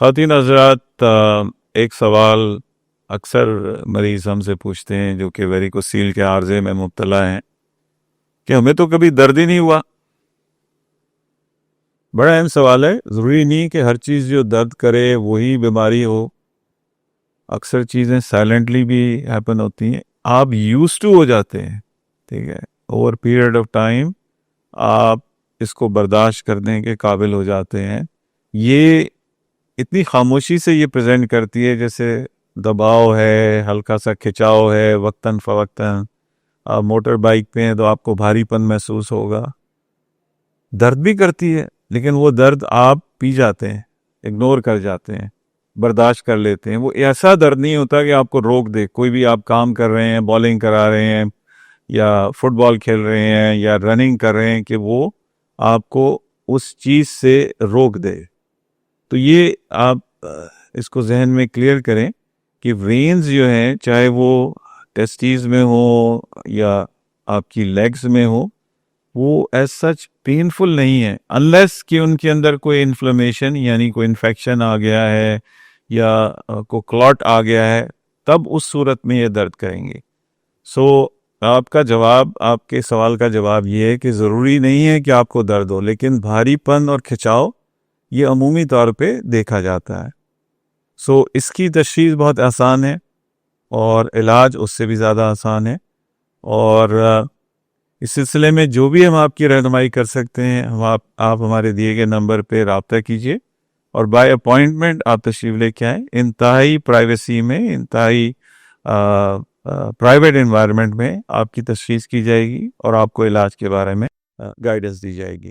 خواتین حضرات، ایک سوال اکثر مریض ہم سے پوچھتے ہیں جو کہ ویریکوسیل کے عارضے میں مبتلا ہیں کہ ہمیں تو کبھی درد ہی نہیں ہوا۔ بڑا اہم سوال ہے۔ ضروری نہیں کہ ہر چیز جو درد کرے وہی بیماری ہو، اکثر چیزیں سائلنٹلی بھی ہیپن ہوتی ہیں، آپ یوز ٹو ہو جاتے ہیں، ٹھیک ہے، اوور پیریڈ آف ٹائم آپ اس کو برداشت کرنے کے قابل ہو جاتے ہیں۔ یہ اتنی خاموشی سے یہ پریزنٹ کرتی ہے جیسے دباؤ ہے، ہلکا سا کھچاؤ ہے وقتاً فوقتاً۔ آپ موٹر بائک پہ ہیں تو آپ کو بھاری پن محسوس ہوگا، درد بھی کرتی ہے، لیکن وہ درد آپ پی جاتے ہیں، اگنور کر جاتے ہیں، برداشت کر لیتے ہیں۔ وہ ایسا درد نہیں ہوتا کہ آپ کو روک دے۔ کوئی بھی آپ کام کر رہے ہیں، بالنگ کرا رہے ہیں یا فٹ بال کھیل رہے ہیں یا رننگ کر رہے ہیں، کہ وہ آپ کو اس چیز سے روک دے۔ تو یہ آپ اس کو ذہن میں کلیئر کریں کہ وینز جو ہیں، چاہے وہ ٹیسٹیز میں ہو یا آپ کی لیگز میں ہو، وہ ایز سچ پینفل نہیں ہے، انلیس کہ ان کے اندر کوئی انفلیمیشن یعنی کوئی انفیکشن آ گیا ہے یا کوئی کلاٹ آ گیا ہے، تب اس صورت میں یہ درد کریں گے۔ سو آپ کا جواب، آپ کے سوال کا جواب یہ ہے کہ ضروری نہیں ہے کہ آپ کو درد ہو، لیکن بھاری پن اور کھچاؤ یہ عمومی طور پہ دیکھا جاتا ہے۔ سو اس کی تشخیص بہت آسان ہے اور علاج اس سے بھی زیادہ آسان ہے، اور اس سلسلے میں جو بھی ہم آپ کی رہنمائی کر سکتے ہیں، آپ ہمارے دیے گئے نمبر پہ رابطہ کیجیے اور بائی اپوائنٹمنٹ آپ تشریف لے کے آئیں۔ انتہائی پرائیویسی میں، انتہائی پرائیویٹ انوائرمنٹ میں آپ کی تشخیص کی جائے گی اور آپ کو علاج کے بارے میں گائیڈنس دی جائے گی۔